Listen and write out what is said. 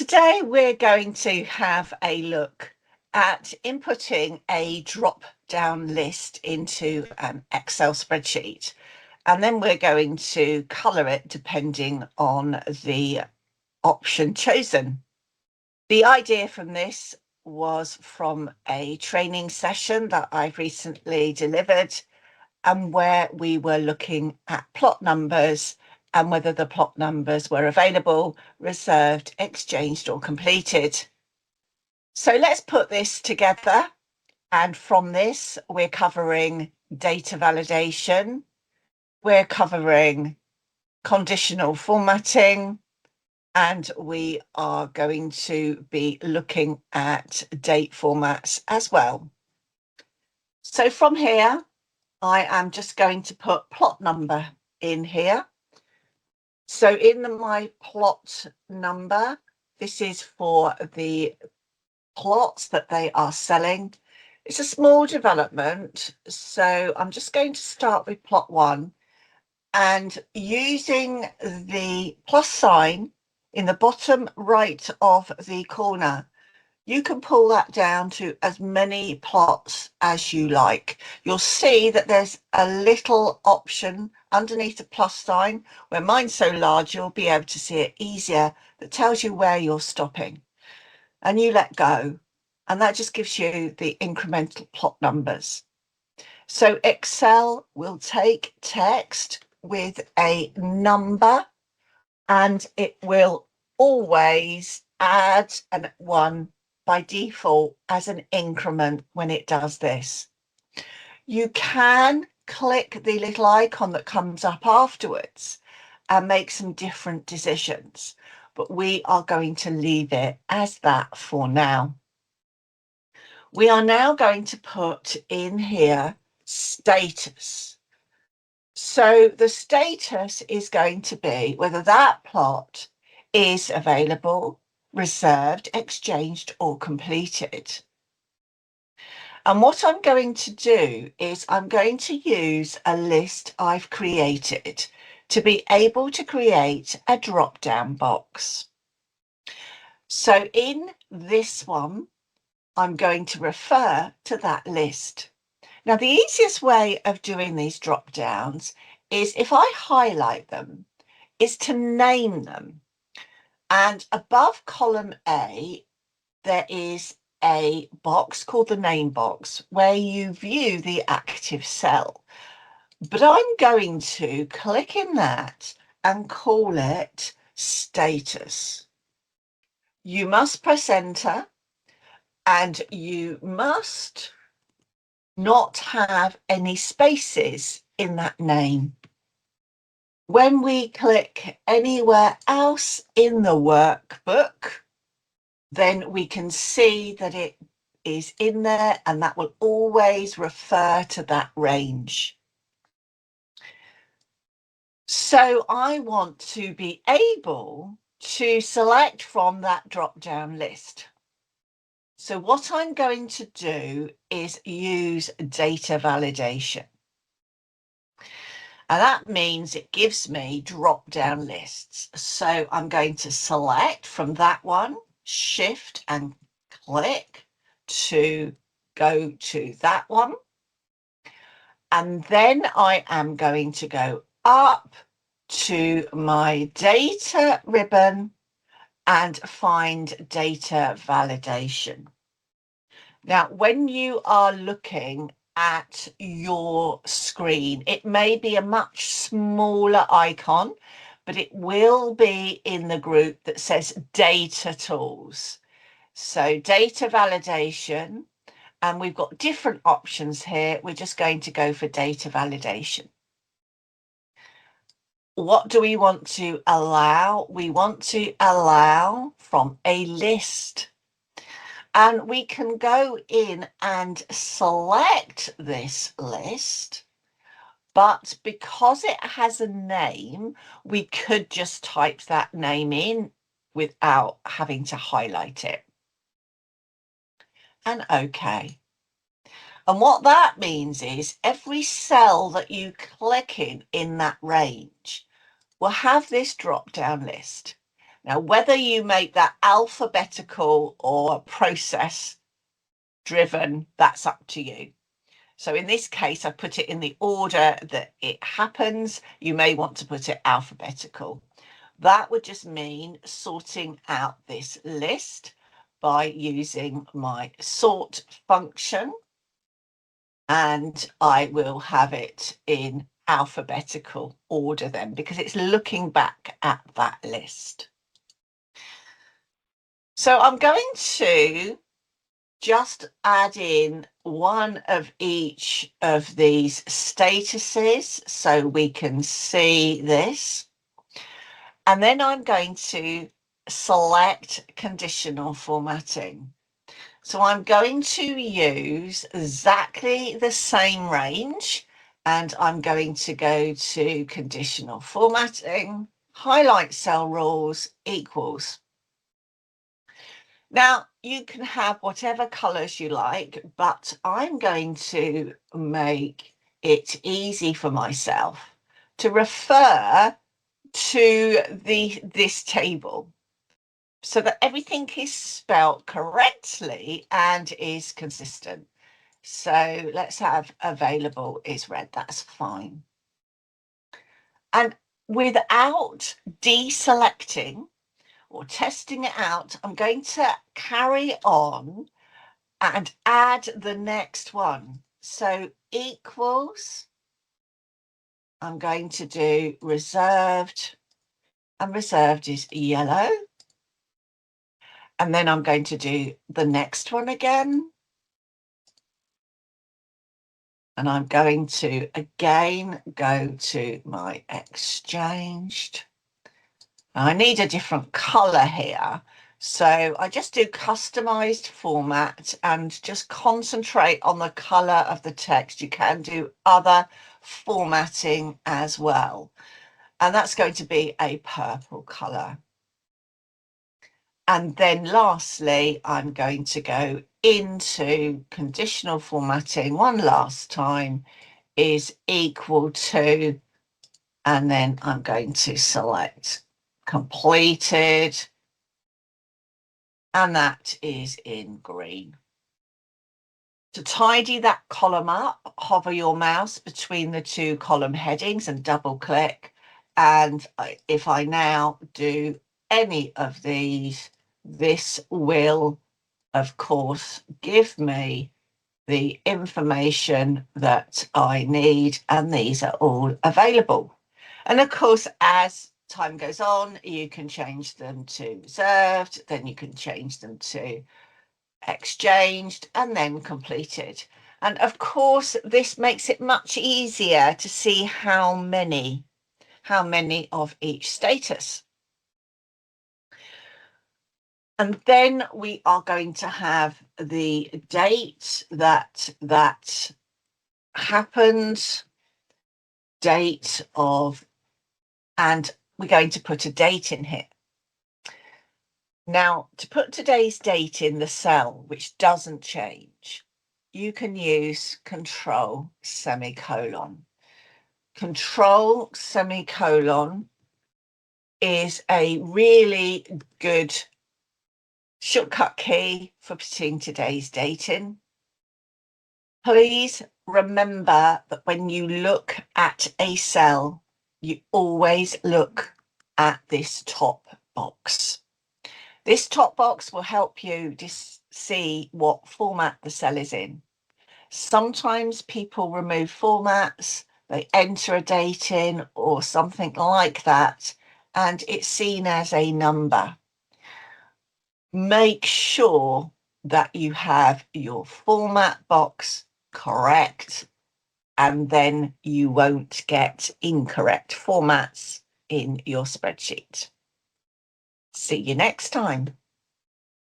Today we're going to have a look at inputting a drop-down list into an Excel spreadsheet, and then we're going to colour it depending on the option chosen. The idea from this was from a training session that I've recently delivered, and where we were looking at plot numbers and whether the plot numbers were available, reserved, exchanged, or completed. So let's put this together. And from this, we're covering data validation, we're covering conditional formatting, and we are going to be looking at date formats as well. So from here, I am just going to put plot number in here. So in my plot number, this is for the plots that they are selling. It's a small development, so I'm just going to start with plot 1 and using the plus sign in the bottom right of the corner. You can pull that down to as many plots as you like. You'll see that there's a little option underneath the plus sign, where mine's so large you'll be able to see it easier, that tells you where you're stopping. And you let go, and that just gives you the incremental plot numbers. So Excel will take text with a number, and it will always add a 1 by default as an increment when it does this. You can click the little icon that comes up afterwards and make some different decisions, but we are going to leave it as that for now. We are now going to put in here status. So the status is going to be whether that plot is available, reserved, exchanged, or completed. And what I'm going to do is I'm going to use a list I've created to be able to create a drop-down box. So in this one, I'm going to refer to that list. Now, the easiest way of doing these drop-downs is if I highlight them, is to name them. And above column A, there is a box called the name box where you view the active cell. But I'm going to click in that and call it status. You must press enter, and you must not have any spaces in that name. When we click anywhere else in the workbook, then we can see that it is in there, and that will always refer to that range. So I want to be able to select from that drop-down list. So what I'm going to do is use data validation. And that means it gives me drop-down lists. So I'm going to select from that one, shift and click to go to that one. And then I am going to go up to my data ribbon and find data validation. Now, when you are looking at your screen, it may be a much smaller icon, but it will be in the group that says data tools. So data validation, and we've got different options here. We're just going to go for data validation. What do we want to allow? We want to allow from a list. And we can go in and select this list, but because it has a name, we could just type that name in without having to highlight it. And OK. And what that means is every cell that you click in that range will have this drop-down list. Now, whether you make that alphabetical or process driven, that's up to you. So in this case, I put it in the order that it happens. You may want to put it alphabetical. That would just mean sorting out this list by using my sort function, and I will have it in alphabetical order then, because it's looking back at that list. So I'm going to just add in one of each of these statuses so we can see this. And then I'm going to select conditional formatting. So I'm going to use exactly the same range, and I'm going to go to conditional formatting, highlight cell rules, equals. Now, you can have whatever colours you like, but I'm going to make it easy for myself to refer to this table so that everything is spelt correctly and is consistent. So let's have available is red, that's fine. And without deselecting or testing it out, I'm going to carry on and add the next one. So equals, I'm going to do reserved, and reserved is yellow. And then I'm going to do the next one again. And I'm going to again go to my exchanged. I need a different color here. So I just do customized format and just concentrate on the color of the text. You can do other formatting as well. And that's going to be a purple color. And then lastly, I'm going to go into conditional formatting one last time is equal to, and then I'm going to select completed, and that is in green. To tidy that column up, hover your mouse between the two column headings and double click. And if I now do any of these, this will, of course, give me the information that I need, and these are all available. And of course, as time goes on, you can change them to reserved, then you can change them to exchanged, and then completed. And of course, this makes it much easier to see how many of each status. And then we are going to have the date that happened, date of, and we're going to put a date in here. Now, to put today's date in the cell, which doesn't change, you can use control semicolon. Control semicolon is a really good shortcut key for putting today's date in. Please remember that when you look at a cell, you always look at this top box. This top box will help you see what format the cell is in. Sometimes people remove formats, they enter a date in or something like that, and it's seen as a number. Make sure that you have your format box correct, and then you won't get incorrect formats in your spreadsheet. See you next time.